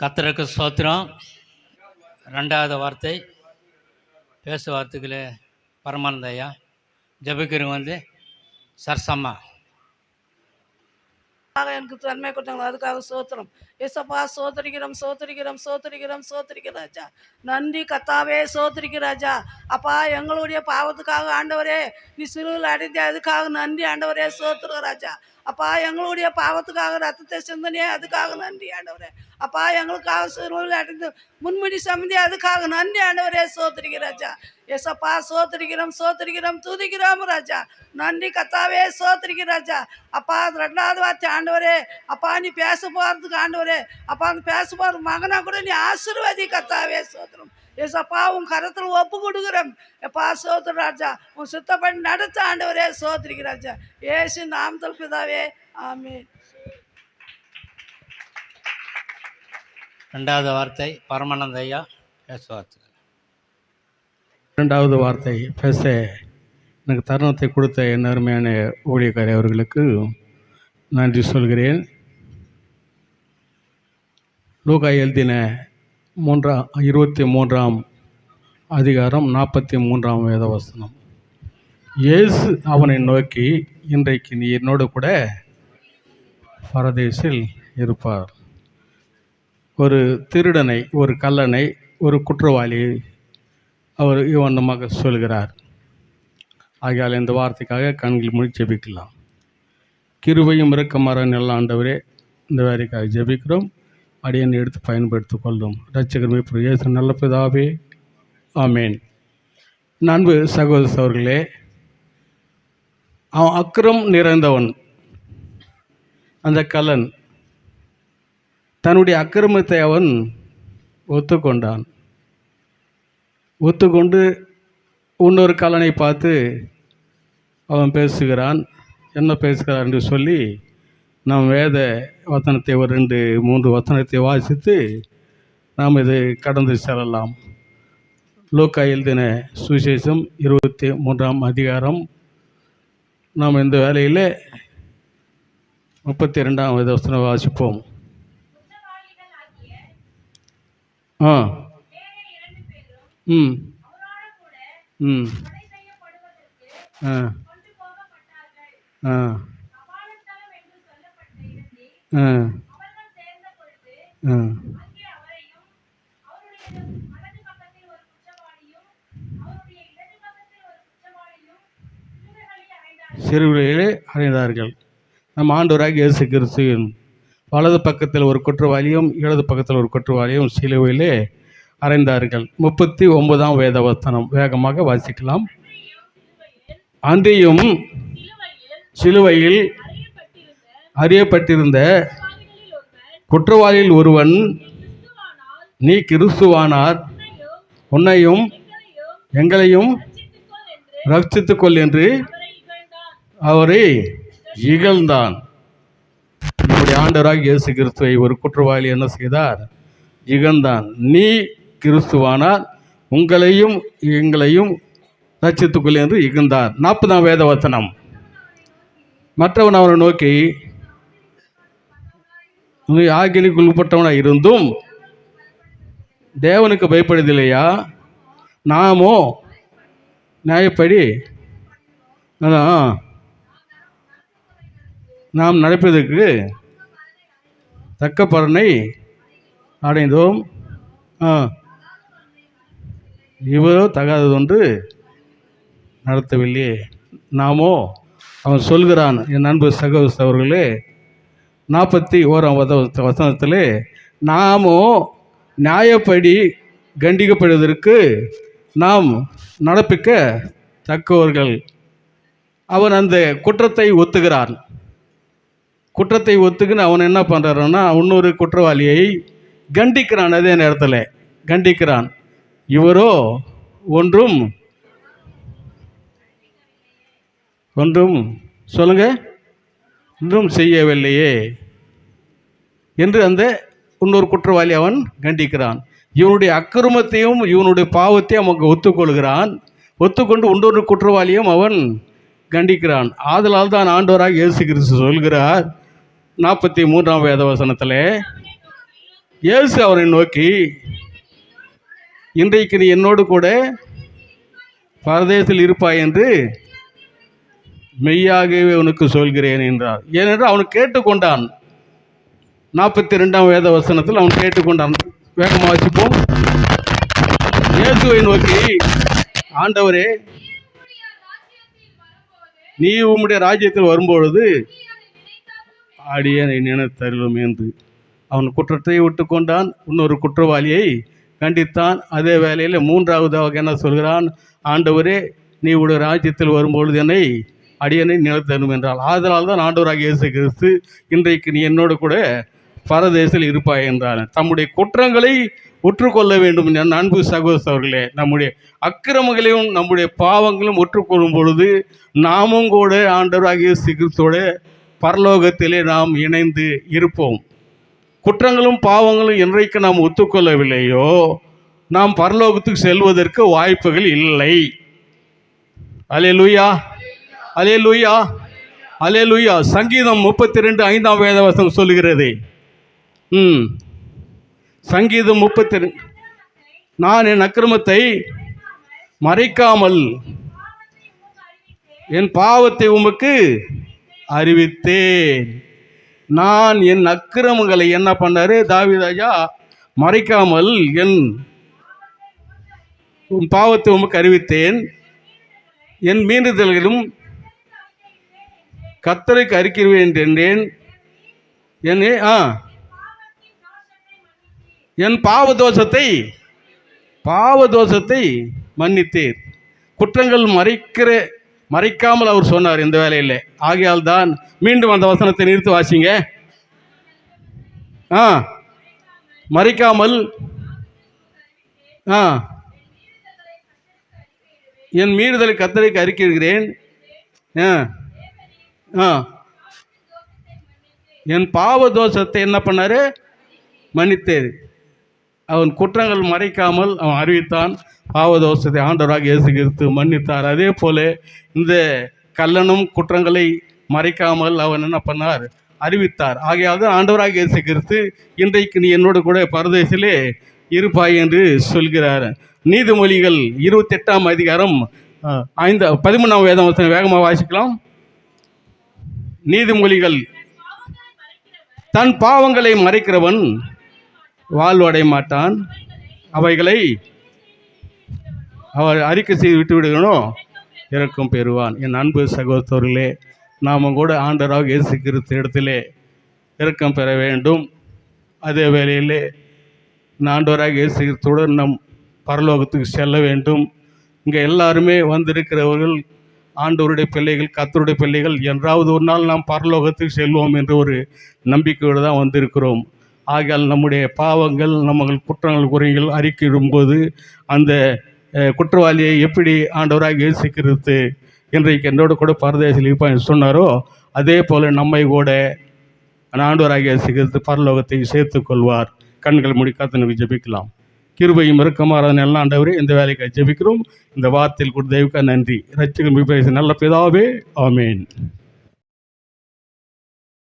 கர்த்தருக்கு ஸ்தோத்திரம். ரெண்டாவது வார்த்தை பேசு வார்த்தைகளே பரமானந்த ஐயா. ஜெபிக்கிறவங்க சர்சம்மா. எனக்கு தன்மை கொடுத்தாங்களோ அதுக்காக சோத்திரம். ஏசப்பா சோத்தரிக்கிறோம் சோத்தரிக்கிறோம் சோத்தரிக்கிறோம் சோத்தரிக்கிறாஜா. நன்றி கத்தாவே சோத்தரிக்கிறாஜா. அப்பா எங்களுடைய பாவத்துக்காக ஆண்டவரே நீ சிலுவையில் அடைந்த அதுக்காக நன்றி ஆண்டவரே சோத்துருகிறாஜா. அப்பா எங்களுடைய பாவத்துக்காக ரத்தத்தை சிந்தனையே அதுக்காக நன்றி ஆண்டவரே. அப்பா எங்களுக்காக சிலுவையில் அடைந்து முன்முடி சம்மந்தி அதுக்காக நன்றி ஆண்டவரே சோத்தரிக்கிறாஜா. ஏசப்பா சோத்தரிக்கிறோம் சோத்தரிக்கிறோம் துதிக்கிறோம் ராஜா. நன்றி கத்தாவே சோத்தரிக்கிறாஜா. அப்பா ரெண்டாவது வார்த்தை ஆண்டவரே, அப்பா நீ பேச போகிறதுக்கு ஆண்டவரே, அப்பா அந்த பேச போகிற மகனா கூட நீ ஆசீர்வாதி கத்தாவே சோத்திரம். ஏசப்பா உன் கரத்தில் ஒப்பு கொடுக்குறோம். எப்பா சோத்திர ராஜா, உன் சுத்தப்படி நடத்த ஆண்டவரே சோத்திரிக்கிறாஜா. ஏசு நாமத்தில் பிதாவே ஆமென். ரெண்டாவது வார்த்தை பரமானந்த ஐயா பேச வார்த்தை. இரண்டாவது வார்த்தை பேச எனக்கு தருணத்தை கொடுத்த என் அருமையான ஊழியக்காரி அவர்களுக்கு நன்றி சொல்கிறேன். லூக்கா எழுதின 23ஆம் அதிகாரம் 43ஆம் வேதவசனம். இயேசு அவனை நோக்கி, இன்றைக்கு நீ என்னோடு கூட பரதேசில் இருப்பார். ஒரு திருடனை, ஒரு கள்ளனை, ஒரு குற்றவாளியை அவர் இவனமாக சொல்கிறார். ஆகையால் இந்த வார்த்தைக்காக கண்கள் மூடி ஜெபிக்கலாம். கிருபையும் இரக்கமர நல்ல ஆண்டவரே, இந்த வேலைக்காக ஜெபிக்கிறோம். அடியனை எடுத்து பயன்படுத்தி கொள்ளும். இரட்சகருமே இயேசு நல்ல பிதாவே ஆமேன். அன்பு சகோதர சகோதரர்களே, அவன் அக்கிரம் நிறைந்தவன். அந்த கள்ளன் தன்னுடைய அக்கிரமத்தை அவன் ஒத்துக்கொண்டான். ஒத்துக்கொண்டு இன்னொரு கள்ளனை பார்த்து அவன் பேசுகிறான். என்ன பேசுகிறான் என்று சொல்லி நாம் வேத வசனத்தை ஒரு 2-3 வசனத்தை வாசித்து நாம் இது கடந்து செல்லலாம். லூக்கா எழுதின சுவிசேஷம் 23ஆம் அதிகாரம். நாம் இந்த வேலையில் 32ஆம் வசனம் வாசிப்போம். ம் ம் ஆ ஆ ஆ ஆ சிறுவிலையிலே அடைந்தார்கள். நம் ஆண்டவராகிய இயேசு கிறிஸ்துவின் வலது பக்கத்தில் ஒரு குற்றவாளியும் இடது பக்கத்தில் ஒரு குற்றவாளியும் சிலுவையிலே அறைந்தார்கள். 39ஆம் வேதவசனம் வேகமாக வாசிக்கலாம். அன்றியும் சிலுவையில் அறியப்பட்டிருந்த குற்றவாளியில் ஒருவன், நீ கிறிஸ்துவானார், உன்னையும் எங்களையும் ரட்சித்துக்கொள் என்று அவரை இகழ்ந்தான். நம்முடைய ஆண்டவராகிய இயேசு கிறிஸ்துவை ஒரு குற்றவாளி என்ன செய்தார்? இகழ்ந்தான். நீ கிறிஸ்துவானார், உங்களையும் எங்களையும் ரட்சித்துக்கொள் என்று இகழ்ந்தார். 40ஆம் வேதவசனம். மற்றவன் அவனை நோக்கி, நீ ஆக்கினைக்கு உட்பட்டவனாக இருந்தும் தேவனுக்கு பயப்படுதில்லையா? நாமோ நியாயப்படி நாம் நடப்பதற்கு தக்க பலனை அடைந்தோம். இவரோ தகாததொன்று நடத்தவில்லையே. நாமோ, அவன் சொல்கிறான், என் அன்பு சகோதர அவர்களே, 41ஆம் வசனத்திலே, நாமோ நியாயப்படி கண்டிக்கப்படுவதற்கு நாம் நடப்பிக்க தக்கவர்கள். அவன் அந்த குற்றத்தை ஒத்துகிறான். குற்றத்தை ஒத்துக்குன்னு அவன் என்ன பண்ணுறான்னா, இன்னொரு குற்றவாளியை கண்டிக்கிறான். அதே நேரத்தில் கண்டிக்கிறான். இவரோ ஒன்றும் சொல்லுங்க, ஒன்றும் செய்யவில்லையே என்று அந்த இன்னொரு குற்றவாளி அவன் கண்டிக்கிறான். இவனுடைய அக்கிரமத்தையும் இவனுடைய பாவத்தையும் அவன் ஒத்துக்கொள்கிறான். ஒத்துக்கொண்டு இன்னொரு குற்றவாளியும் அவன் கண்டிக்கிறான். ஆதலால் தான் ஆண்டவராக இயேசு கிறிஸ்து சொல்கிறார் 43ஆம் வேதவசனத்தில், இயேசு அவரை நோக்கி, இன்றைக்கு நீ என்னோடு கூட பரதேசத்தில் இருப்பாய் என்று மெய்யாகவே உனக்கு சொல்கிறேன் என்றார். ஏனென்றால் அவன் கேட்டுக்கொண்டான். 42ஆம் வேத வசனத்தில் அவன் கேட்டுக்கொண்டான். வேகமாக வாசிப்போம். இயேசுவை நோக்கி, ஆண்டவரே, நீ உம்முடைய ராஜ்யத்தில் வரும்பொழுது அடியேனை நினைத்தருளும் என்று அவன் குற்றத்தை விட்டு கொண்டான். இன்னொரு குற்றவாளியை கண்டித்தான். அதே வேளையில் மூன்றாவதாக என்ன சொல்கிறான்? ஆண்டவரே, நீ உடைய ராஜ்யத்தில் வரும்பொழுது என்னை அடியனை நினைத்தருளும் என்றால், ஆதலால் தான் ஆண்டவராக இயேசு கிறிஸ்து இன்றைக்கு நீ என்னோடு கூட பரதேசில் இருப்பாய் என்றார். தம்முடைய குற்றங்களை ஒற்றுக்கொள்ள வேண்டும். என் அன்பு சகோதரர்களே, நம்முடைய அக்கிரமங்களையும் நம்முடைய பாவங்களும் ஒற்றுக்கொள்ளும் பொழுது நாமும் கூட ஆண்டவராக இயேசு கிறிஸ்துவோட பரலோகத்திலே நாம் இணைந்து இருப்போம். குற்றங்களும் பாவங்களும் என்றைக்கு நாம் ஒத்துக்கொள்ளவில்லையோ நாம் பரலோகத்துக்கு செல்வதற்கு வாய்ப்புகள் இல்லை. அல்லேலூயா, அல்லேலூயா, அல்லேலூயா. சங்கீதம் 32:5 வேத வசனம் சொல்லுகிறது. சங்கீதம் 32, நான் என் அக்கிரமத்தை மறைக்காமல் என் பாவத்தை உமக்கு அறிவித்தேன். நான் என் அக்கிரமங்களை என்ன பண்ணாரு தாவீது ராஜா? மறைக்காமல் என் பாவத்தை உமக்கு அறிவித்தேன், என் மீறுதல்களும் கர்த்தருக்கு அறிக்கிறேன் என்றேன். என் பாவதோஷத்தை மன்னித்தீர். குற்றங்கள் மறைக்காமல் அவர் சொன்னார் இந்த வேலையில். ஆகையால் தான் மீண்டும் அந்த வசனத்தை நிறுத்தி வாசிங்க. மறைக்காமல் என் மீறுதலை கர்த்தருக்கு அறிக்கிறேன், என் பாவதோஷத்தை என்ன பண்ணாரு? மன்னித்தேர். அவன் குற்றங்கள் மறைக்காமல் அவன் அறிவித்தான். பாவதோஷத்தை ஆண்டவராக இயேசு கிறிஸ்து மன்னித்தார். அதே போல இந்த கள்ளனும் குற்றங்களை மறைக்காமல் அவன் என்ன பண்ணார்? அறிவித்தார். ஆகையாவது ஆண்டவராக இயேசு கிறிஸ்து இன்றைக்கு நீ என்னோடு கூட பரதேசிலே இருப்பாய் என்று சொல்கிறார். நீதிமொழிகள் 28ஆம் அதிகாரம் 13ஆம் வேத வசனம் வேகமாக வாசிக்கலாம். நீதிமொழிகள், தன் பாவங்களை மறைக்கிறவன் வாழ்வடைய மாட்டான், அவைகளை அவர் அறிக்கை செய்து விட்டு விடுகிறனோ இரக்கம் பெறுவான். என் அன்பு சகோதரர்களே, நாம் கூட ஆண்டவராக இயேசு கிறிஸ்து இடத்திலே இரக்கம் பெற வேண்டும். அதே வேளையிலே ஆண்டவராக இயேசு கிறிஸ்துவுடன் நம் பரலோகத்துக்கு செல்ல வேண்டும். இங்கே எல்லாருமே வந்திருக்கிறவர்கள் ஆண்டவருடைய பிள்ளைகள், கர்த்தருடைய பிள்ளைகள். என்றாவது ஒரு நாள் நாம் பரலோகத்துக்கு செல்வோம் என்ற ஒரு நம்பிக்கையோடு தான் வந்திருக்கிறோம். ஆகையால் நம்முடைய பாவங்கள், நம்ம குற்றங்கள் குறைகள் அறிக்கையிடும்போது அந்த குற்றவாளியை எப்படி ஆண்டவராக இயேசு கிறிஸ்து இன்றைக்கு என்னோடு கூட பரதேசில் இருப்பான்னு சொன்னாரோ, அதே போல் நம்மை கூட ஆண்டவராக இயேசு கிறிஸ்து பரலோகத்தை சேர்த்து கொள்வார். கண்கள் மூடி கர்த்தருக்கு ஜெபிக்கலாம். கிருபையும் இரக்கமாறான எல்லாம் ஆண்டவரே, இந்த வேலைக்கு ஜெபிக்கிறோம். இந்த வார்த்தையில் கூட தெய்வீக நன்றி. ரட்சகர் நல்ல பிதாவே, ஆமேன்.